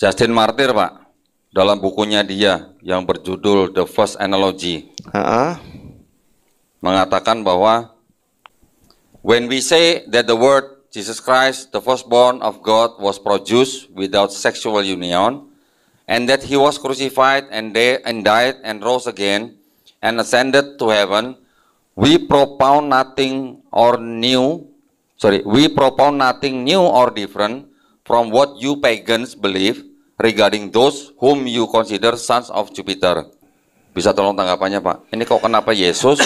Justin Martyr, Pak, dalam bukunya dia yang berjudul The First Analogy, mengatakan bahwa when we say that the word Jesus Christ, the firstborn of God, was produced without sexual union, and that he was crucified and died and rose again and ascended to heaven, we propound nothing new or different from what you pagans believe regarding those whom you consider sons of Jupiter. Bisa tolong tanggapannya, Pak? Ini kok kenapa Yesus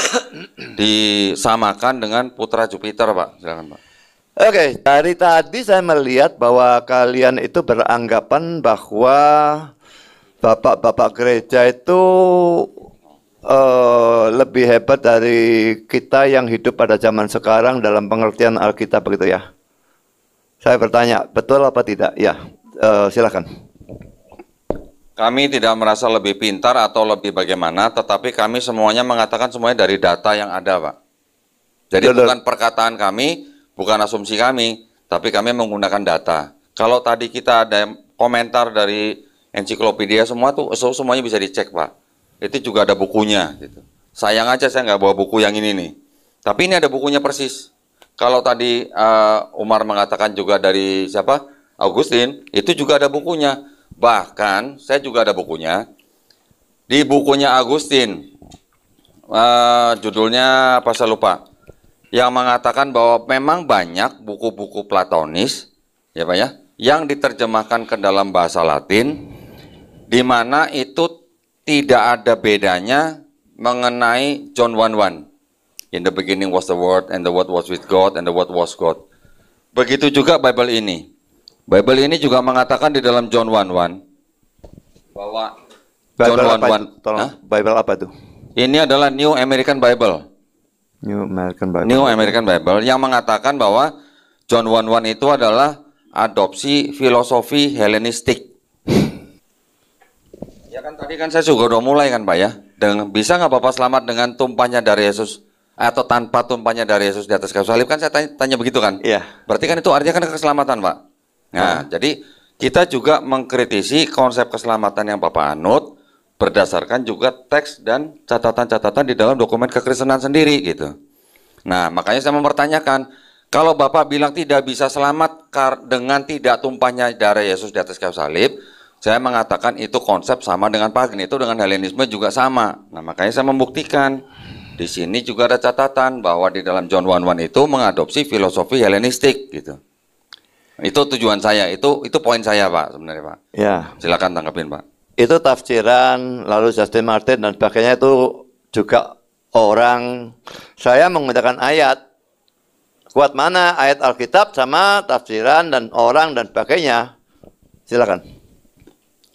disamakan dengan putra Jupiter, Pak? Silakan, Pak. Oke, dari tadi saya melihat bahwa kalian itu beranggapan bahwa bapak-bapak gereja itu lebih hebat dari kita yang hidup pada zaman sekarang dalam pengertian Alkitab begitu ya. Saya bertanya, betul apa tidak? Ya, silakan. Kami tidak merasa lebih pintar atau lebih bagaimana, tetapi kami semuanya mengatakan semuanya dari data yang ada, Pak. Jadi bukan perkataan kami, bukan asumsi kami, tapi kami menggunakan data. Kalau tadi kita ada komentar dari ensiklopedia semua tuh, semuanya bisa dicek, Pak. Itu juga ada bukunya. Gitu. Sayang aja saya nggak bawa buku yang ini nih. Tapi ini ada bukunya persis. Kalau tadi Umar mengatakan juga dari siapa? Augustine, itu juga ada bukunya. Bahkan saya juga ada bukunya. Di bukunya Augustine, judulnya apa saya lupa, yang mengatakan bahwa memang banyak buku-buku Platonis, ya Pak ya, yang diterjemahkan ke dalam bahasa Latin, di mana itu tidak ada bedanya mengenai John 1:1. In the beginning was the Word, and the Word was with God, and the Word was God. Begitu juga Bible ini. Bible ini juga mengatakan di dalam John 1:1 bahwa John 1:1. Bible apa itu? Ini adalah New American Bible. New American Bible. New American Bible yang mengatakan bahwa John 1:1 itu adalah adopsi filosofi Helenistik. Ya kan tadi kan saya juga udah mulai kan Pak ya. Dengan bisa nggak Bapak selamat dengan tumpahnya dari Yesus atau tanpa tumpahnya dari Yesus di atas kayu salib, kan saya tanya begitu kan? Iya. Berarti kan itu artinya kan keselamatan Pak. Nah, jadi kita juga mengkritisi konsep keselamatan yang Bapak anut berdasarkan juga teks dan catatan-catatan di dalam dokumen kekristenan sendiri gitu. Nah, makanya saya mempertanyakan, kalau Bapak bilang tidak bisa selamat dengan tidak tumpahnya darah Yesus di atas kayu salib, saya mengatakan itu konsep sama dengan pagan, itu dengan Helenisme juga sama. Nah, makanya saya membuktikan di sini juga ada catatan bahwa di dalam John 1:1 itu mengadopsi filosofi Helenistik gitu. Itu tujuan saya, itu poin saya Pak sebenarnya Pak. Ya. Silakan tanggapin Pak. Itu tafsiran, lalu Justin Martyr dan sebagainya itu juga orang, saya menggunakan ayat. Kuat mana ayat Alkitab sama tafsiran dan orang dan sebagainya. Silakan.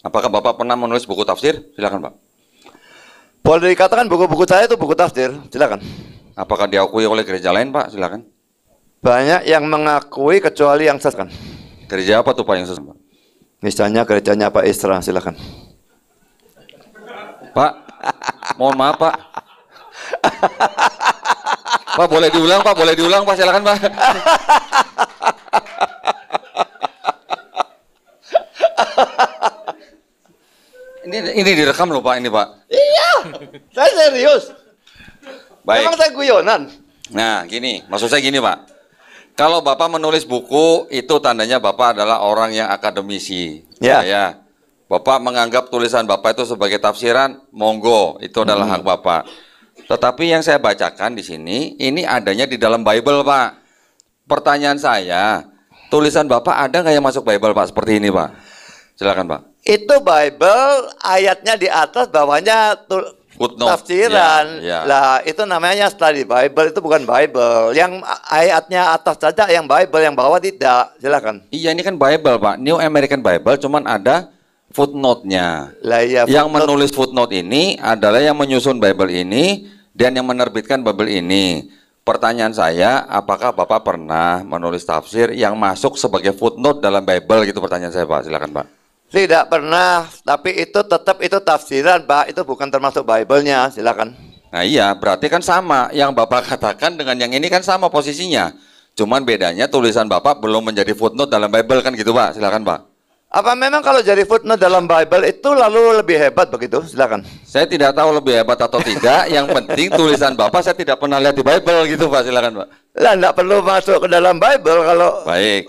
Apakah Bapak pernah menulis buku tafsir? Silakan Pak. Boleh dikatakan buku-buku saya itu buku tafsir. Silakan. Apakah diakui oleh gereja lain Pak? Silakan. Banyak yang mengakui kecuali yang sesat. Gereja apa tuh Pak yang sesat? Misalnya gerejanya Pak Isra, silakan. Pak, mohon maaf Pak. Pak boleh diulang Pak, silakan Pak. Ini direkam loh Pak, ini Pak. Iya, saya serius. Baik. Memang saya guyonan. Nah, gini, maksud saya gini Pak. Kalau Bapak menulis buku, itu tandanya Bapak adalah orang yang akademisi. Ya. Bapak menganggap tulisan Bapak itu sebagai tafsiran, monggo, itu adalah hak Bapak. Tetapi yang saya bacakan di sini, ini adanya di dalam Bible Pak. Pertanyaan saya, tulisan Bapak ada nggak yang masuk Bible Pak? Seperti ini Pak. Silakan Pak. Itu Bible, ayatnya di atas, bawahnya tafsiran. Ya. Lah, itu namanya study Bible, itu bukan Bible. Yang ayatnya atas saja yang Bible, yang bawah tidak. Silakan. Iya, ini kan Bible Pak, New American Bible, cuman ada footnote-nya. Ya, yang menulis footnote ini adalah yang menyusun Bible ini dan yang menerbitkan Bible ini. Pertanyaan saya, apakah Bapak pernah menulis tafsir yang masuk sebagai footnote dalam Bible gitu, pertanyaan saya Pak. Silakan Pak. Tidak pernah, tapi itu tetap itu tafsiran Pak, itu bukan termasuk Bible-nya. Silakan. Nah iya, berarti kan sama. Yang Bapak katakan dengan yang ini kan sama posisinya. Cuman bedanya tulisan Bapak belum menjadi footnote dalam Bible kan gitu Pak. Silakan Pak. Apa memang kalau jadi footnote dalam Bible itu lalu lebih hebat begitu? Silakan. Saya tidak tahu lebih hebat atau tidak. Yang penting tulisan Bapak saya tidak pernah lihat di Bible gitu Pak. Silakan Pak. Lah, enggak perlu masuk ke dalam Bible kalau. Baik.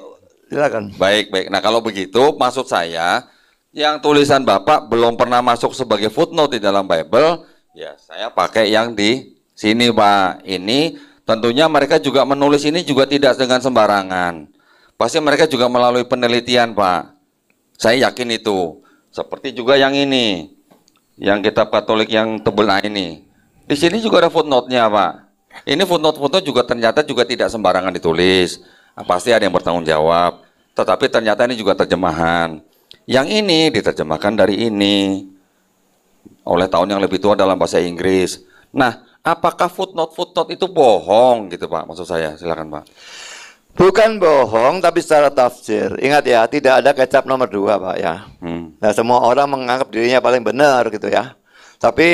Silakan. Baik, baik. Nah kalau begitu maksud saya yang tulisan Bapak belum pernah masuk sebagai footnote di dalam Bible, ya saya pakai yang di sini Pak. Ini tentunya mereka juga menulis ini juga tidak dengan sembarangan. Pasti mereka juga melalui penelitian Pak. Saya yakin itu. Seperti juga yang ini, yang kitab Katolik yang tebel ini. Di sini juga ada footnote-nya Pak. Ini footnote-footnote juga ternyata juga tidak sembarangan ditulis. Nah, pasti ada yang bertanggung jawab. Tetapi ternyata ini juga terjemahan. Yang ini diterjemahkan dari ini oleh tahun yang lebih tua dalam bahasa Inggris. Nah, apakah footnote-footnote itu bohong gitu Pak? Maksud saya, silakan Pak. Bukan bohong, tapi secara tafsir. Ingat ya, tidak ada kecap nomor 2 Pak ya. Nah, semua orang menganggap dirinya paling benar gitu ya. Tapi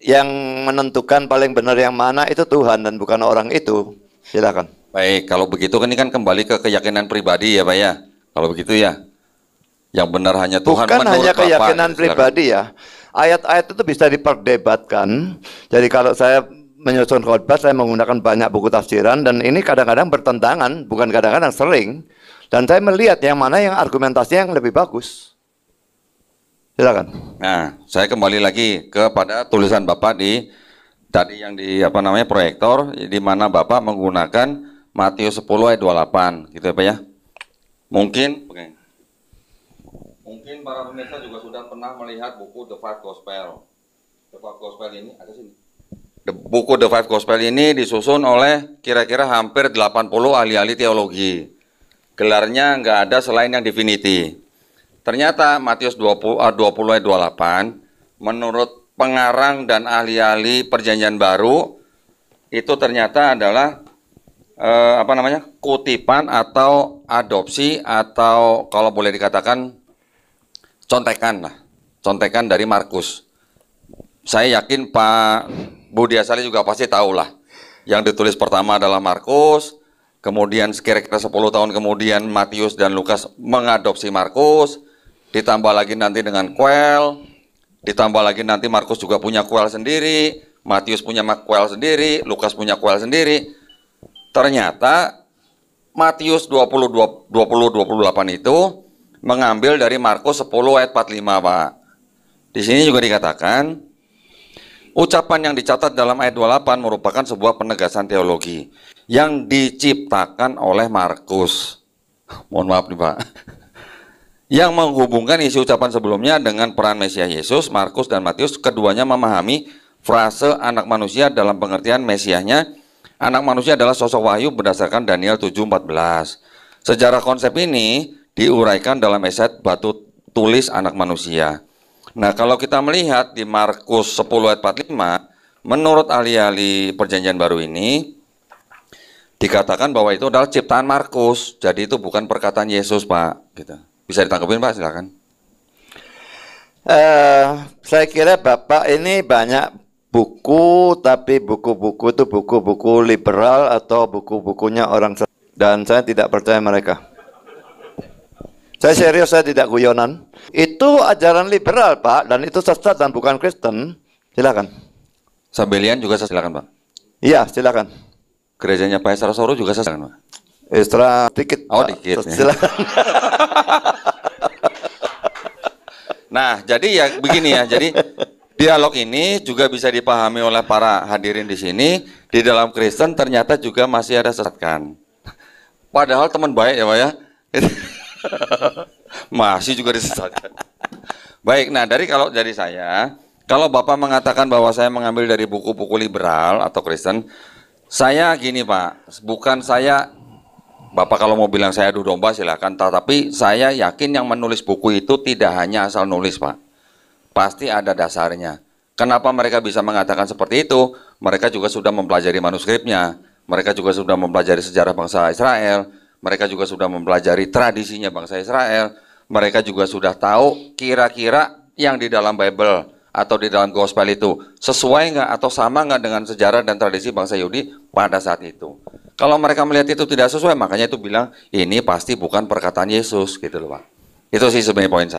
yang menentukan paling benar yang mana itu Tuhan dan bukan orang itu. Silakan. Baik, kalau begitu kan ini kan kembali ke keyakinan pribadi ya Pak ya. Kalau begitu ya, yang benar hanya Tuhan. Bukan hanya keyakinan Bapak, pribadi ya. Ayat-ayat itu bisa diperdebatkan. Jadi kalau saya menyusun khotbah, saya menggunakan banyak buku tafsiran dan ini kadang-kadang bertentangan, bukan kadang-kadang sering. Dan saya melihat yang mana yang argumentasinya yang lebih bagus. Silakan. Nah, saya kembali lagi kepada tulisan Bapak di tadi yang di proyektor, di mana Bapak menggunakan Matius 10 ayat 28, gitu ya Pak ya. Mungkin para pemirsa juga sudah pernah melihat buku The Five Gospel. The Five Gospel ini ada sini. Buku The Five Gospel ini disusun oleh kira-kira hampir 80 ahli-ahli teologi. Gelarnya nggak ada selain yang Divinity. Ternyata Matius 20 ayat 28 menurut pengarang dan ahli-ahli Perjanjian Baru itu ternyata adalah kutipan atau adopsi atau kalau boleh dikatakan contekan dari Markus. Saya yakin Pak Budi Asali juga pasti tahu lah. Yang ditulis pertama adalah Markus, kemudian kira-kira 10 tahun kemudian Matius dan Lukas mengadopsi Markus, ditambah lagi nanti dengan kuel, ditambah lagi nanti Markus juga punya kuel sendiri, Matius punya kuel sendiri, Lukas punya kuel sendiri. Ternyata Matius 20-28 itu mengambil dari Markus 10 ayat 45 Pak. Di sini juga dikatakan, ucapan yang dicatat dalam ayat 28 merupakan sebuah penegasan teologi yang diciptakan oleh Markus. Mohon maaf nih Pak. Yang menghubungkan isi ucapan sebelumnya dengan peran Mesias Yesus, Markus dan Matius, keduanya memahami frase anak manusia dalam pengertian Mesiasnya. Anak manusia adalah sosok wahyu berdasarkan Daniel 7:14. Sejarah konsep ini diuraikan dalam esai batu tulis anak manusia. Nah, kalau kita melihat di Markus 10 ayat 45, menurut ahli-ahli Perjanjian Baru ini, dikatakan bahwa itu adalah ciptaan Markus. Jadi itu bukan perkataan Yesus, Pak. Gitu. Bisa ditangkapin, Pak? Silakan. Saya kira Bapak ini banyak buku, tapi buku-buku itu buku-buku liberal atau buku-bukunya orang, dan saya tidak percaya mereka. Saya serius, saya tidak guyonan. Itu ajaran liberal, Pak, dan itu sesat dan bukan Kristen. Silakan. Sabelian juga silakan, Pak. Iya, silakan. Gerejanya Pak Esra Soro juga silakan, Pak. Esra dikit. Oh, Pak. dikit. Silakan. Nah, jadi ya begini ya. Jadi dialog ini juga bisa dipahami oleh para hadirin di sini. Di dalam Kristen ternyata juga masih ada sesatkan. Padahal teman baik ya, Pak ya. Masih juga disesatkan. Baik, nah kalau dari saya, kalau Bapak mengatakan bahwa saya mengambil dari buku-buku liberal atau Kristen, saya gini Pak, bukan saya, Bapak kalau mau bilang saya adu domba silakan, tapi saya yakin yang menulis buku itu tidak hanya asal nulis Pak, pasti ada dasarnya. Kenapa mereka bisa mengatakan seperti itu? Mereka juga sudah mempelajari manuskripnya, mereka juga sudah mempelajari sejarah bangsa Israel, mereka juga sudah mempelajari tradisinya bangsa Israel. Mereka juga sudah tahu kira-kira yang di dalam Bible atau di dalam Gospel itu sesuai nggak atau sama nggak dengan sejarah dan tradisi bangsa Yahudi pada saat itu. Kalau mereka melihat itu tidak sesuai, makanya itu bilang ini pasti bukan perkataan Yesus gitu loh Pak. Itu sih sebenarnya poin saya.